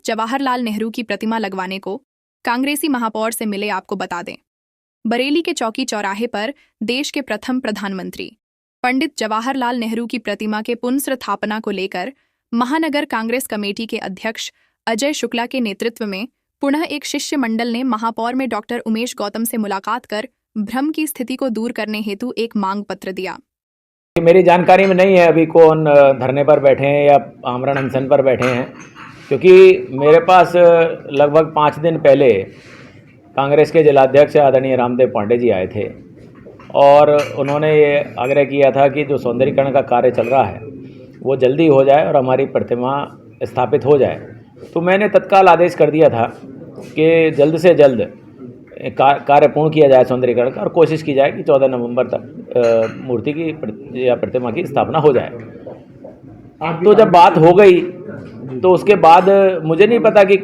जवाहरलाल नेहरू की प्रतिमा लगवाने को कांग्रेसी महापौर से मिले। आपको बता दें, बरेली के चौकी चौराहे पर देश के प्रथम प्रधानमंत्री पंडित जवाहरलाल नेहरू की प्रतिमा के पुनर्स्थापना को लेकर महानगर कांग्रेस कमेटी के अध्यक्ष अजय शुक्ला के नेतृत्व में पुनः एक शिष्टमंडल ने महापौर में डॉक्टर उमेश गौतम से मुलाकात कर भ्रम की स्थिति को दूर करने हेतु एक मांग पत्र दिया। मेरी जानकारी में नहीं है अभी कौन धरने पर बैठे हैं या आमरण अनशन पर बैठे हैं, क्योंकि मेरे पास लगभग 5 दिन पहले कांग्रेस के जिलाध्यक्ष आदरणीय रामदेव पांडे जी आए थे और उन्होंने ये आग्रह किया था कि जो सौंदर्यीकरण का कार्य चल रहा है वो जल्दी हो जाए और हमारी प्रतिमा स्थापित हो जाए। तो मैंने तत्काल आदेश कर दिया था कि जल्द से जल्द कार्य पूर्ण किया जाए सौंदर्यीकरण का और कोशिश की जाए कि 14 नवंबर तक मूर्ति की या प्रतिमा की स्थापना हो जाए। तो जब बात हो गई तो उसके बाद मुझे नहीं पता कि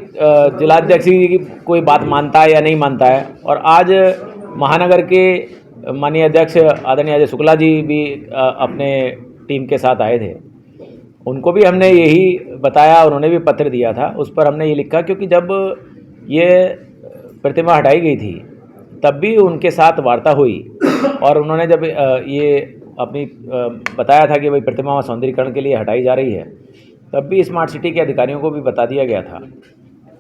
जिलाध्यक्ष की कोई बात मानता है या नहीं मानता है, और आज महानगर के माननीय अध्यक्ष आदरणीय अजय शुक्ला जी भी अपने टीम के साथ आए थे। उनको भी हमने यही बताया, उन्होंने भी पत्र दिया था। उस पर हमने ये लिखा, क्योंकि जब ये प्रतिमा हटाई गई थी तब भी उनके साथ वार्ता हुई और उन्होंने जब ये अपनी बताया था कि भाई प्रतिमा सौंदर्यीकरण के लिए हटाई जा रही है, तब भी स्मार्ट सिटी के अधिकारियों को भी बता दिया गया था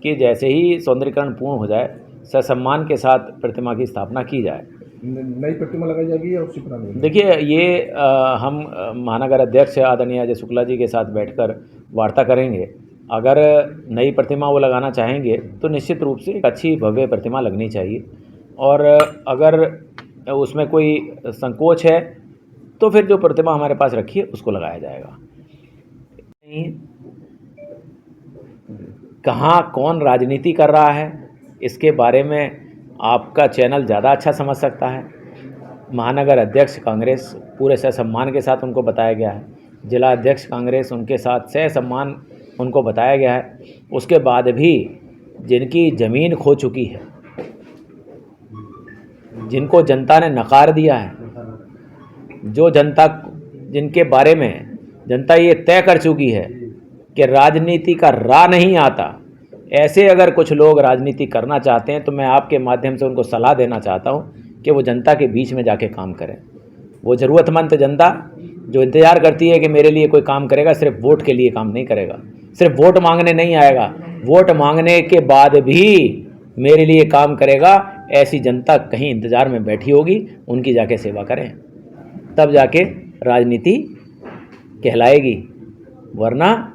कि जैसे ही सौंदर्यीकरण पूर्ण हो जाए ससम्मान के साथ प्रतिमा की स्थापना की जाए। नई प्रतिमा लगाई जाएगी या उसकी पुरानी? देखिए, ये हम महानगर अध्यक्ष आदरणीय अजय शुक्ला जी के साथ बैठकर वार्ता करेंगे। अगर नई प्रतिमा वो लगाना चाहेंगे तो निश्चित रूप से एक अच्छी भव्य प्रतिमा लगनी चाहिए, और अगर उसमें कोई संकोच है तो फिर जो प्रतिमा हमारे पास रखी है उसको लगाया जाएगा। कहाँ कौन राजनीति कर रहा है इसके बारे में आपका चैनल ज़्यादा अच्छा समझ सकता है। महानगर अध्यक्ष कांग्रेस पूरे ससम्मान के साथ उनको बताया गया है, जिला अध्यक्ष कांग्रेस उनके साथ ससम्मान उनको बताया गया है। उसके बाद भी जिनकी ज़मीन खो चुकी है, जिनको जनता ने नकार दिया है, जो जनता जिनके बारे में जनता ये तय कर चुकी है कि राजनीति का राह नहीं आता, ऐसे अगर कुछ लोग राजनीति करना चाहते हैं तो मैं आपके माध्यम से उनको सलाह देना चाहता हूं कि वो जनता के बीच में जाके काम करें। वो ज़रूरतमंद जनता जो इंतज़ार करती है कि मेरे लिए कोई काम करेगा, सिर्फ वोट के लिए काम नहीं करेगा, सिर्फ वोट मांगने नहीं आएगा, वोट मांगने के बाद भी मेरे लिए काम करेगा, ऐसी जनता कहीं इंतज़ार में बैठी होगी, उनकी जाके सेवा करें, तब जाके राजनीति कहलाएगी, वरना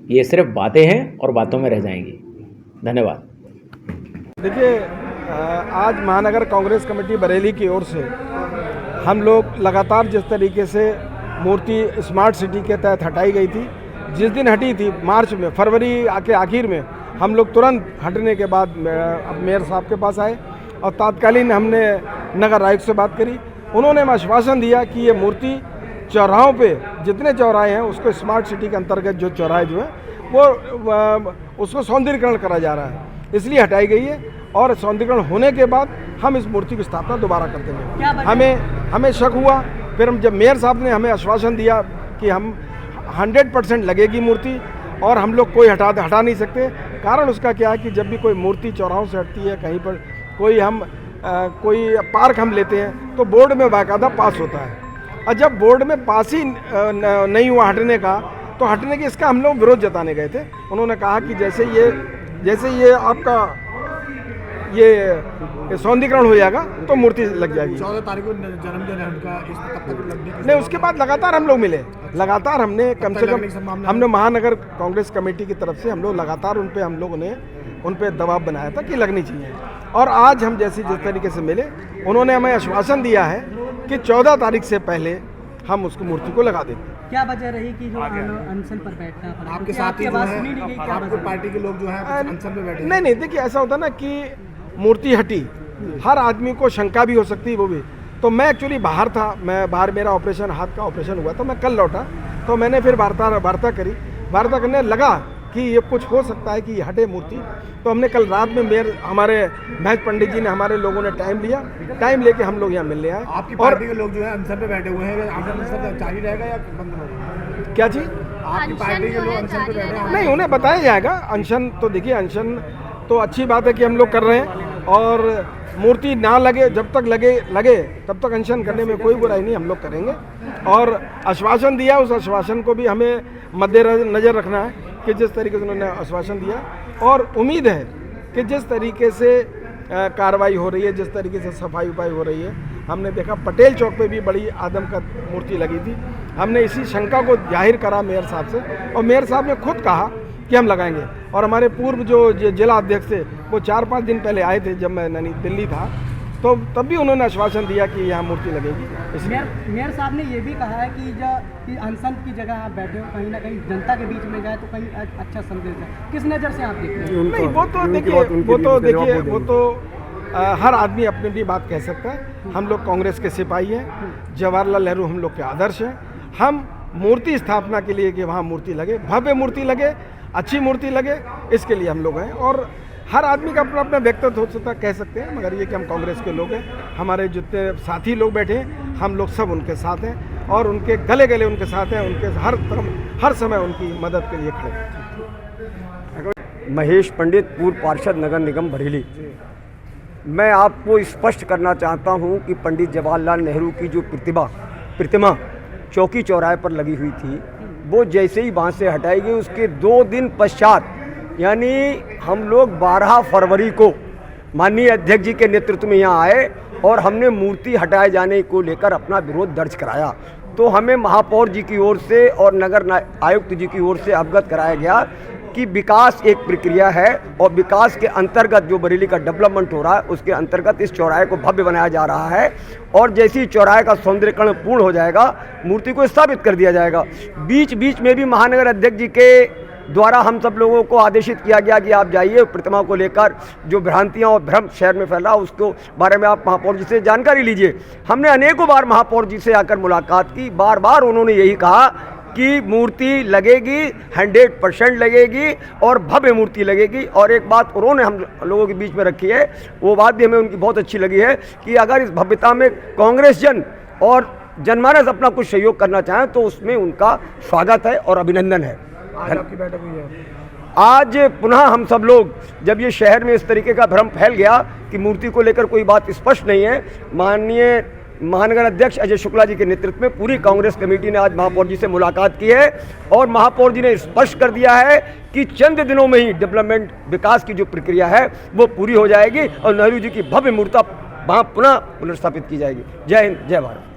ये सिर्फ बातें हैं और बातों में रह जाएंगी। धन्यवाद। देखिए, आज महानगर कांग्रेस कमेटी बरेली की ओर से हम लोग लगातार जिस तरीके से मूर्ति स्मार्ट सिटी के तहत हटाई गई थी, जिस दिन हटी थी मार्च में, फरवरी के आखिर में, हम लोग तुरंत हटने के बाद मेयर साहब के पास आए और तात्कालीन हमने नगर आयुक्त से बात करी। उन्होंने हमें आश्वासन दिया कि ये मूर्ति चौराहों पे जितने चौराहे हैं उसको स्मार्ट सिटी के अंतर्गत जो चौराहे जो है वो उसको सौंदर्यीकरण करा जा रहा है, इसलिए हटाई गई है। और सौंदर्यीकरण होने के बाद हम इस मूर्ति की स्थापना दोबारा कर देंगे। हमें शक हुआ, फिर हम जब मेयर साहब ने हमें आश्वासन दिया कि हम 100% लगेगी मूर्ति और हम लोग कोई हटा नहीं सकते। कारण उसका क्या है कि जब भी कोई मूर्ति चौराहों से हटती है, कहीं पर कोई पार्क हम लेते हैं तो बोर्ड में बाकायदा पास होता है, और जब बोर्ड में पास ही नहीं हुआ हटने का, तो हटने के इसका हम लोग विरोध जताने गए थे। उन्होंने कहा कि जैसे ये आपका ये सौंदर्यीकरण हो जाएगा तो मूर्ति लग जाएगी। 14 तारीख को जन्मदिन है उनका, इस तब तक नहीं, उसके बाद लगातार हम लोग मिले, लगातार हमने कम से कम हमने महानगर कांग्रेस कमेटी की तरफ से हम लोग लगातार उन पे दबाव बनाया था कि लगनी चाहिए। और आज हम जिस तरीके से मिले, उन्होंने हमें आश्वासन दिया है कि 14 तारीख से पहले हम उसको मूर्ति को लगा देंगे। क्या वजह रही कि जो अनशन पर बैठना पड़ा? आपके साथ ही आपको पार्टी के लोग जो है अनशन पे बैठे? नहीं, देखिए, ऐसा होता ना कि मूर्ति हटी, हर आदमी को शंका भी हो सकती है, वो भी। तो मैं एक्चुअली बाहर था, बाहर मेरा ऑपरेशन, हाथ का ऑपरेशन हुआ, तो मैं कल लौटा, तो मैंने फिर वार्ता करी, वार्ता करने लगा कि ये कुछ हो सकता है कि हटे मूर्ति। तो हमने कल रात में हमारे महेश पंडित जी ने, हमारे लोगों ने टाइम लेके हम लोग यहाँ मिलने आए। आपकी पार्टी के लोग जो है अनशन पे बैठे हुए हैं, अनशन जारी रहेगा या बंद होगा? क्या चीज़? आपकी पार्टी के लोग अनशन पे बैठे हैं। नहीं, उन्हें बताया जाएगा। अनशन तो देखिए, अनशन तो अच्छी बात है कि हम लोग कर रहे हैं, और मूर्ति ना लगे, जब तक लगे तब तक अनशन करने में कोई बुराई नहीं, हम लोग करेंगे। और आश्वासन दिया, उस आश्वासन को भी हमें मद्देनजर रखना है कि जिस तरीके से उन्होंने आश्वासन दिया, और उम्मीद है कि जिस तरीके से कार्रवाई हो रही है, जिस तरीके से सफाई उपाई हो रही है, हमने देखा पटेल चौक पे भी बड़ी आदमकद मूर्ति लगी थी। हमने इसी शंका को जाहिर करा मेयर साहब से, और मेयर साहब ने खुद कहा कि हम लगाएंगे। और हमारे पूर्व जो जिला अध्यक्ष थे, वो 4-5 दिन पहले आए थे जब मैं दिल्ली था, तो तब भी उन्होंने आश्वासन दिया कि यहाँ मूर्ति लगेगी। मेयर साहब ने ये भी कहा है कि अनशन की जगह आप बैठे हो, कहीं ना कहीं जनता के बीच में जाए तो कहीं अच्छा संदेश है। किस नज़र से आप देखते हैं? नहीं, वो तो हर आदमी अपनी अपनी बात कह सकता है। हम लोग कांग्रेस के सिपाही हैं, जवाहरलाल नेहरू हम लोग के आदर्श हैं। हम मूर्ति स्थापना के लिए कि वहाँ मूर्ति लगे, भव्य मूर्ति लगे, अच्छी मूर्ति लगे, इसके लिए हम लोग हैं। और हर आदमी का अपना अपना व्यक्तित्व हो सकता कह सकते हैं, मगर ये कि हम कांग्रेस के लोग हैं, हमारे जितने साथी लोग बैठे हैं, हम लोग सब उनके साथ हैं, और उनके गले गले उनके साथ हैं, उनके हर समय उनकी मदद के लिए खड़े हैं। महेश पंडित, पूर्व पार्षद, नगर निगम बरेली। मैं आपको स्पष्ट करना चाहता हूं कि पंडित जवाहरलाल नेहरू की जो प्रतिमा चौकी चौराहे पर लगी हुई थी, वो जैसे ही वहाँ से हटाई गई, उसके 2 दिन पश्चात, यानी हम लोग 12 फरवरी को माननीय अध्यक्ष जी के नेतृत्व में यहाँ आए और हमने मूर्ति हटाए जाने को लेकर अपना विरोध दर्ज कराया। तो हमें महापौर जी की ओर से और नगर आयुक्त जी की ओर से अवगत कराया गया कि विकास एक प्रक्रिया है, और विकास के अंतर्गत जो बरेली का डेवलपमेंट हो रहा है, उसके अंतर्गत इस चौराहे को भव्य बनाया जा रहा है, और जैसे ही चौराहे का सौंदर्यीकरण पूर्ण हो जाएगा, मूर्ति को स्थापित कर दिया जाएगा। बीच बीच में भी महानगर अध्यक्ष जी के द्वारा हम सब लोगों को आदेशित किया गया कि आप जाइए, प्रतिमा को लेकर जो भ्रांतियां और भ्रम शहर में फैला, उसको बारे में आप महापौर जी से जानकारी लीजिए। हमने अनेकों बार महापौर जी से आकर मुलाकात की, बार बार उन्होंने यही कहा कि मूर्ति लगेगी, 100% लगेगी, और भव्य मूर्ति लगेगी। और एक बात उन्होंने हम लोगों के बीच में रखी है, वो बात भी हमें उनकी बहुत अच्छी लगी है, कि अगर इस भव्यता में कांग्रेस जन और जनमानस अपना कुछ सहयोग करना चाहें तो उसमें उनका स्वागत है और अभिनंदन है। आज आपकी बैठक हुई है। आज पुनः हम सब लोग, जब ये शहर में इस तरीके का भ्रम फैल गया कि मूर्ति को लेकर कोई बात स्पष्ट नहीं है, माननीय महानगर अध्यक्ष अजय शुक्ला जी के नेतृत्व में पूरी कांग्रेस कमेटी ने आज महापौर जी से मुलाकात की है, और महापौर जी ने स्पष्ट कर दिया है कि चंद दिनों में ही डेवलपमेंट विकास की जो प्रक्रिया है वो पूरी हो जाएगी, और नेहरू जी की भव्य मूर्ति वहाँ पुनः पुनर्स्थापित की जाएगी। जय हिंद, जय भारत।